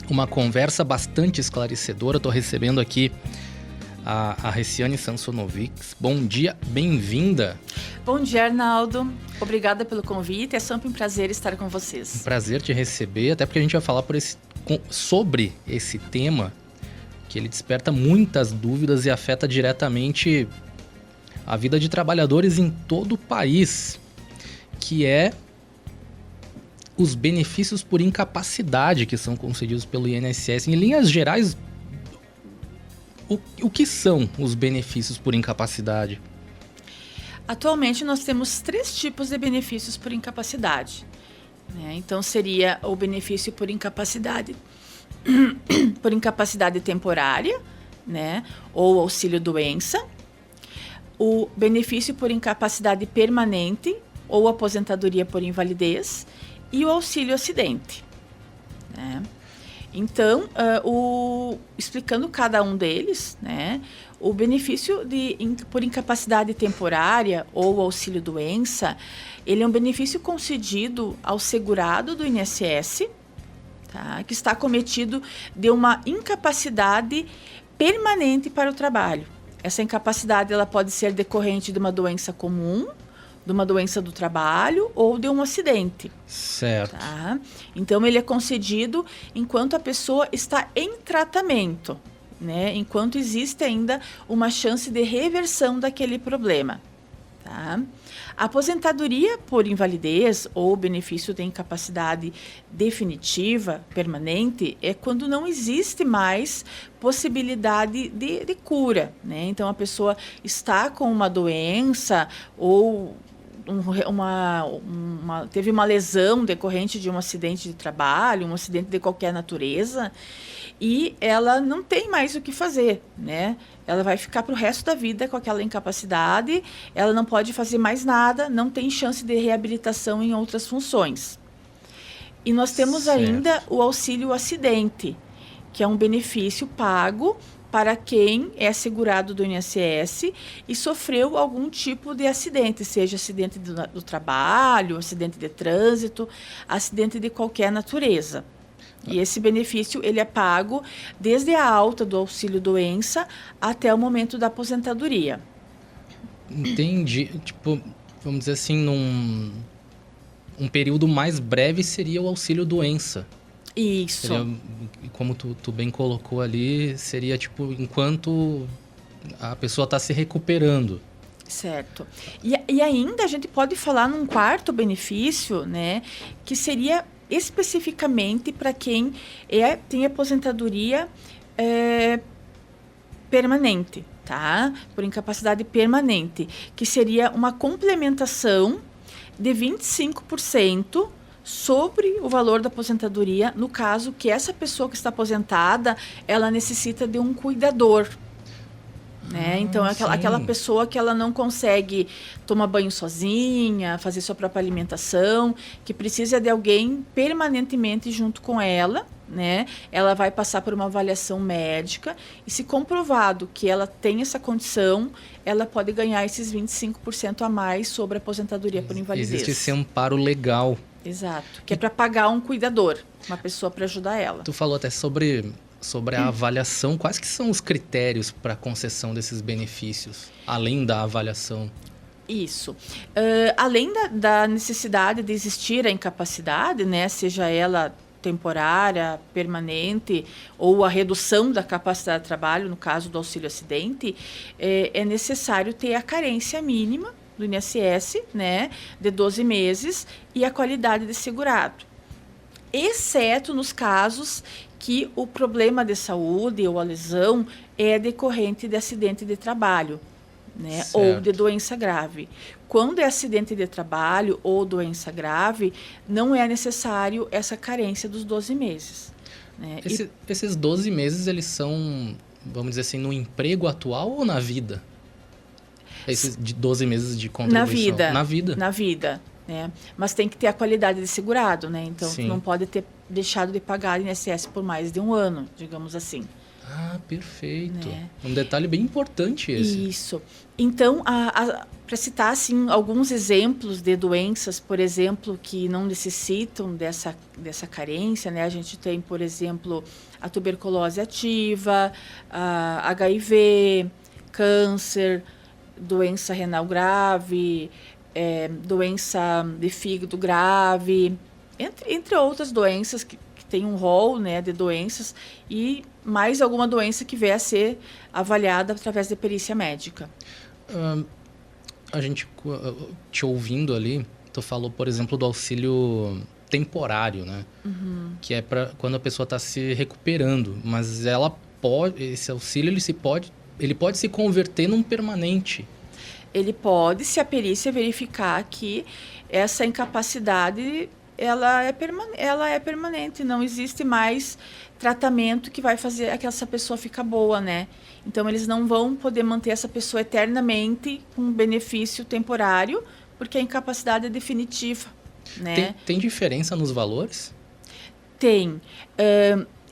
uma conversa bastante esclarecedora. Estou recebendo aqui a Reciane Sansonovics. Bom dia, bem-vinda. Bom dia, Arnaldo. Obrigada pelo convite. É sempre um prazer estar com vocês. Um prazer te receber, até porque a gente vai falar sobre esse tema que ele desperta muitas dúvidas e afeta diretamente a vida de trabalhadores em todo o país, que é os benefícios por incapacidade que são concedidos pelo INSS. Em linhas gerais, o que são os benefícios por incapacidade? Atualmente, nós temos 3 tipos de benefícios por incapacidade. Então, seria o benefício por incapacidade temporária, ou auxílio-doença, o benefício por incapacidade permanente, ou aposentadoria por invalidez, e o auxílio-acidente. Então, explicando cada um deles, o benefício por incapacidade temporária ou auxílio-doença, ele é um benefício concedido ao segurado do INSS, que está cometido de uma incapacidade permanente para o trabalho. Essa incapacidade ela pode ser decorrente de uma doença comum, de uma doença do trabalho ou de um acidente. Certo. Então, ele é concedido enquanto a pessoa está em tratamento, enquanto existe ainda uma chance de reversão daquele problema. A aposentadoria por invalidez ou benefício de incapacidade definitiva, permanente, é quando não existe mais possibilidade de cura. Então, a pessoa está com uma doença ou teve uma lesão decorrente de um acidente de trabalho, um acidente de qualquer natureza, e ela não tem mais o que fazer, Ela vai ficar para o resto da vida com aquela incapacidade, ela não pode fazer mais nada, não tem chance de reabilitação em outras funções. E nós temos ainda o auxílio-acidente, que é um benefício pago para quem é segurado do INSS e sofreu algum tipo de acidente, seja acidente do trabalho, acidente de trânsito, acidente de qualquer natureza. E esse benefício ele é pago desde a alta do auxílio-doença até o momento da aposentadoria. Entendi. Vamos dizer assim, um período mais breve seria o auxílio-doença. Isso. Seria, como tu bem colocou ali, seria enquanto a pessoa está se recuperando. Certo. E ainda a gente pode falar num quarto benefício, que seria especificamente para quem tem aposentadoria permanente, por incapacidade permanente, que seria uma complementação de 25% sobre o valor da aposentadoria, no caso que essa pessoa que está aposentada, ela necessita de um cuidador. Então, aquela pessoa que ela não consegue tomar banho sozinha, fazer sua própria alimentação, que precisa de alguém permanentemente junto com ela, Ela vai passar por uma avaliação médica e, se comprovado que ela tem essa condição, ela pode ganhar esses 25% a mais sobre a aposentadoria por invalidez. Existe esse amparo legal. Exato, que é para pagar um cuidador, uma pessoa para ajudar ela. Tu falou até sobre a avaliação. Quais que são os critérios para a concessão desses benefícios, além da avaliação? Isso. Além da necessidade de existir a incapacidade, seja ela temporária, permanente, ou a redução da capacidade de trabalho, no caso do auxílio-acidente, é necessário ter a carência mínima do INSS, de 12 meses, e a qualidade de segurado. Exceto nos casos que o problema de saúde ou a lesão é decorrente de acidente de trabalho, ou de doença grave. Quando é acidente de trabalho ou doença grave, não é necessário essa carência dos 12 meses. Esses 12 meses, eles são, vamos dizer assim, no emprego atual ou na vida? Esses 12 meses de contribuição? Na vida. Mas tem que ter a qualidade de segurado, Então, tu não pode ter deixado de pagar INSS por mais de um ano, digamos assim. Ah, perfeito. Né? Um detalhe bem importante esse. Isso. Então, para citar assim, alguns exemplos de doenças, por exemplo, que não necessitam dessa carência, né? A gente tem, por exemplo, a tuberculose ativa, a HIV, câncer, doença renal grave, doença de fígado grave, entre outras doenças que tem um rol, né, de doenças e mais alguma doença que vier a ser avaliada através de perícia médica. A gente, te ouvindo ali, tu falou, por exemplo, do auxílio temporário, né? Uhum. Que é para quando a pessoa está se recuperando, mas esse auxílio ele pode se converter num permanente. Ele pode, se a perícia verificar que essa incapacidade ela é permanente, não existe mais tratamento que vai fazer essa pessoa ficar boa, né? Então, eles não vão poder manter essa pessoa eternamente com um benefício temporário, porque a incapacidade é definitiva, né? Tem diferença nos valores? Tem.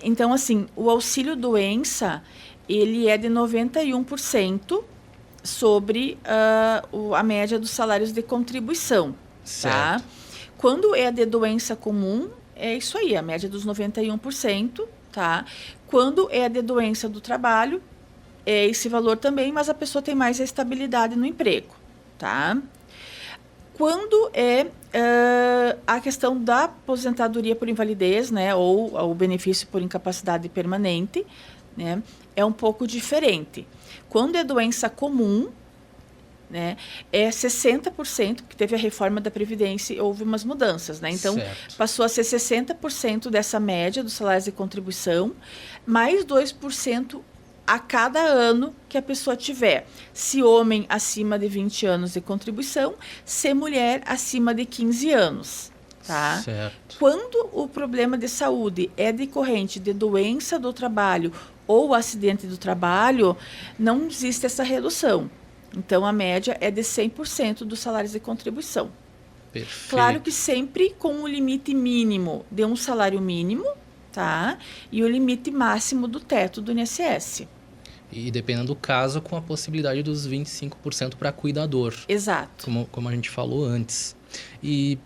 Então, assim, o auxílio-doença, ele é de 91% sobre a média dos salários de contribuição, Certo. tá? Quando é de doença comum, é isso aí, a média dos 91%, tá? Quando é de doença do trabalho, é esse valor também, mas a pessoa tem mais estabilidade no emprego, tá? Quando é a questão da aposentadoria por invalidez, né, ou o benefício por incapacidade permanente, né, é um pouco diferente. Quando é doença comum, né, é 60%, porque teve a reforma da Previdência e houve umas mudanças, né? Então, Certo. passou a ser 60% dessa média dos salários de contribuição, mais 2% a cada ano que a pessoa tiver. Se homem, acima de 20 anos de contribuição, se mulher, acima de 15 anos. Tá? Certo. Quando o problema de saúde é decorrente de doença do trabalho ou acidente do trabalho, não existe essa redução. Então, a média é de 100% dos salários de contribuição. Perfeito. Claro que sempre com o limite mínimo de um salário mínimo, tá? E o limite máximo do teto do INSS. E dependendo do caso, com a possibilidade dos 25% para cuidador. Exato. Como a gente falou antes. E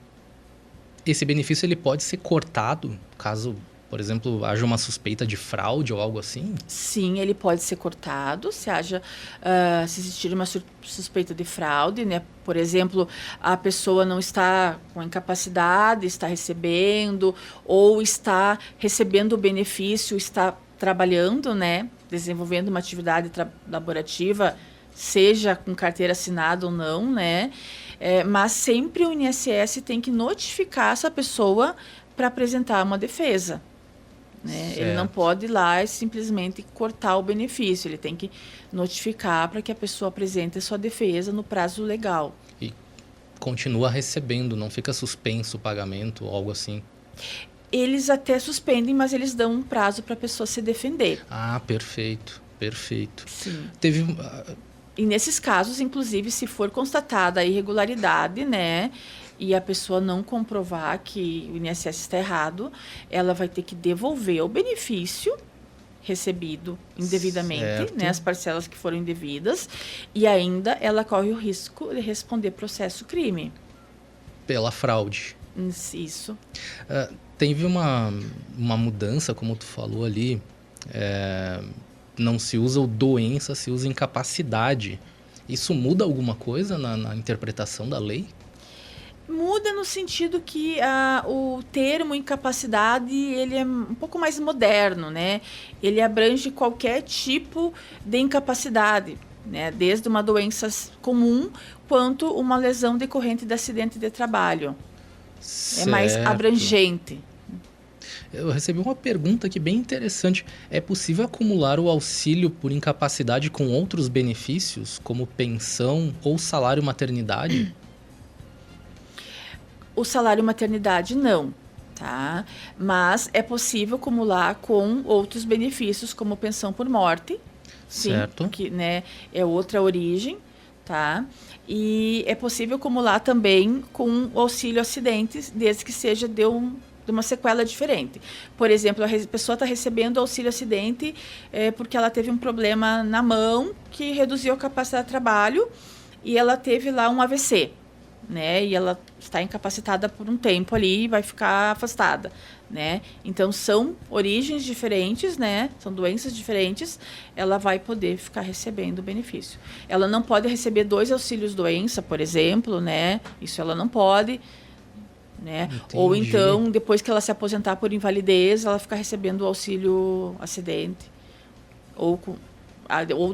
esse benefício ele pode ser cortado caso, por exemplo, haja uma suspeita de fraude ou algo assim? Sim, ele pode ser cortado se existir uma suspeita de fraude, né? Por exemplo, a pessoa não está com incapacidade, está recebendo, ou está recebendo o benefício, está trabalhando, né? Desenvolvendo uma atividade laborativa, seja com carteira assinada ou não, né? Mas sempre o INSS tem que notificar essa pessoa para apresentar uma defesa. Né? Ele não pode ir lá e simplesmente cortar o benefício. Ele tem que notificar para que a pessoa apresente a sua defesa no prazo legal. E continua recebendo, não fica suspenso o pagamento ou algo assim? Eles até suspendem, mas eles dão um prazo para a pessoa se defender. Ah, perfeito, perfeito. Sim. E nesses casos, inclusive, se for constatada a irregularidade, né, e a pessoa não comprovar que o INSS está errado, ela vai ter que devolver o benefício recebido indevidamente, né, as parcelas que foram indevidas, e ainda ela corre o risco de responder processo crime. Pela fraude. Isso. Teve uma mudança, como tu falou ali, não se usa o doença, se usa incapacidade. Isso muda alguma coisa na interpretação da lei? Muda no sentido que o termo incapacidade ele é um pouco mais moderno, né? Ele abrange qualquer tipo de incapacidade, né? Desde uma doença comum quanto uma lesão decorrente de acidente de trabalho. Certo. É mais abrangente. Eu recebi uma pergunta aqui bem interessante. É possível acumular o auxílio por incapacidade com outros benefícios, como pensão ou salário maternidade? O salário maternidade não, tá? Mas é possível acumular com outros benefícios, como pensão por morte. Sim, certo. Que, né, é outra origem, tá? E é possível acumular também com o auxílio acidentes, desde que seja de de uma sequela diferente. Por exemplo, a pessoa está recebendo auxílio acidente porque ela teve um problema na mão que reduziu a capacidade de trabalho e ela teve lá um AVC, né? E ela está incapacitada por um tempo ali e vai ficar afastada, né? Então, são origens diferentes, né? São doenças diferentes, ela vai poder ficar recebendo o benefício. Ela não pode receber 2 auxílios-doença, por exemplo, né? Isso ela não pode, né? Ou então, depois que ela se aposentar por invalidez, ela ficar recebendo o auxílio-acidente. Ou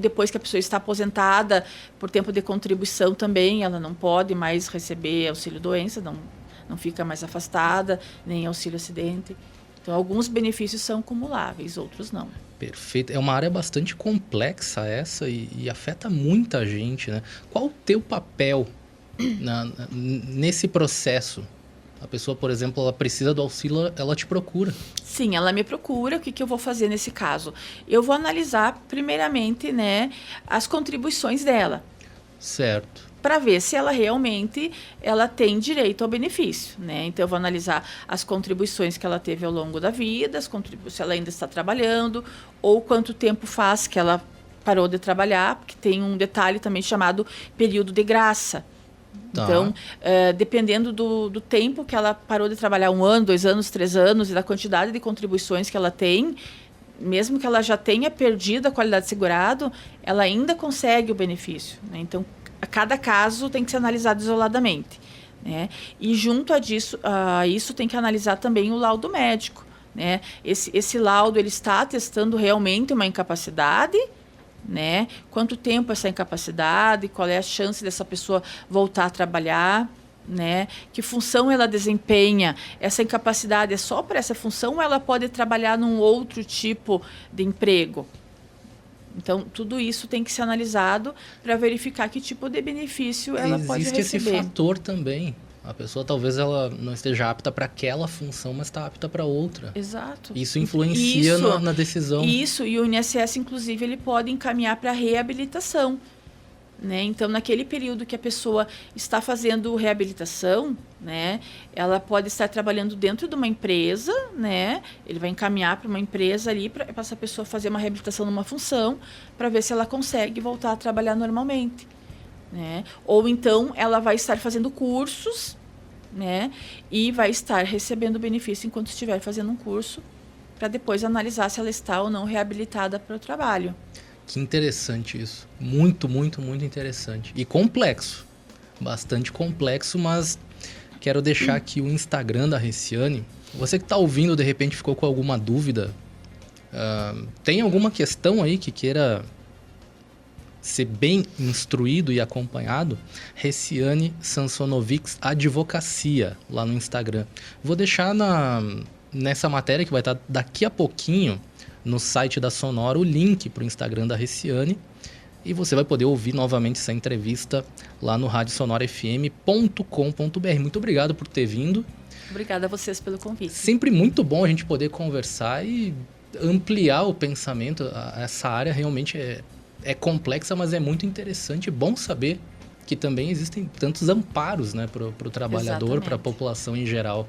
depois que a pessoa está aposentada por tempo de contribuição também, ela não pode mais receber auxílio-doença, não fica mais afastada, nem auxílio-acidente. Então, alguns benefícios são cumuláveis, outros não. Perfeito. É uma área bastante complexa essa e afeta muita gente, né? Qual o teu papel nesse processo? A pessoa, por exemplo, ela precisa do auxílio, ela te procura. Sim, ela me procura. O que eu vou fazer nesse caso? Eu vou analisar, primeiramente, né, as contribuições dela. Certo. Para ver se ela realmente tem direito ao benefício, né? Então, eu vou analisar as contribuições que ela teve ao longo da vida, se ela ainda está trabalhando, ou quanto tempo faz que ela parou de trabalhar, porque tem um detalhe também chamado período de graça. Tá. Então, dependendo do tempo que ela parou de trabalhar, 1 ano, 2 anos, 3 anos, e da quantidade de contribuições que ela tem, mesmo que ela já tenha perdido a qualidade de segurado, ela ainda consegue o benefício, né? Então, cada caso tem que ser analisado isoladamente, né? E junto a isso tem que analisar também o laudo médico, né? Esse laudo ele está atestando realmente uma incapacidade, né? Quanto tempo essa incapacidade, qual é a chance dessa pessoa voltar a trabalhar, né? Que função ela desempenha? Essa incapacidade é só para essa função ou ela pode trabalhar num outro tipo de emprego? Então, tudo isso tem que ser analisado para verificar que tipo de benefício ela pode receber. Existe esse fator também. A pessoa talvez ela não esteja apta para aquela função, mas está apta para outra. Exato. Isso influencia na decisão. Isso, e o INSS, inclusive, ele pode encaminhar para reabilitação, né? Então, naquele período que a pessoa está fazendo reabilitação, né, ela pode estar trabalhando dentro de uma empresa, né? Ele vai encaminhar para uma empresa ali para essa pessoa fazer uma reabilitação numa função para ver se ela consegue voltar a trabalhar normalmente, né? Ou então ela vai estar fazendo cursos, né? E vai estar recebendo benefício enquanto estiver fazendo um curso para depois analisar se ela está ou não reabilitada para o trabalho. Que interessante isso. Muito, muito, muito interessante. E complexo. Bastante complexo, mas quero deixar aqui o Instagram da Reciane. Você que está ouvindo, de repente ficou com alguma dúvida, tem alguma questão aí que queira ser bem instruído e acompanhado? Reciane Sansonovics Advocacia, lá no Instagram. Vou deixar nessa matéria que vai estar daqui a pouquinho no site da Sonora o link para o Instagram da Reciane e você vai poder ouvir novamente essa entrevista lá no radiosonorafm.com.br. Muito obrigado por ter vindo. Obrigada a vocês pelo convite. Sempre muito bom a gente poder conversar e ampliar o pensamento. Essa área realmente é complexa, mas é muito interessante e bom saber que também existem tantos amparos, né, para o trabalhador, para a população em geral.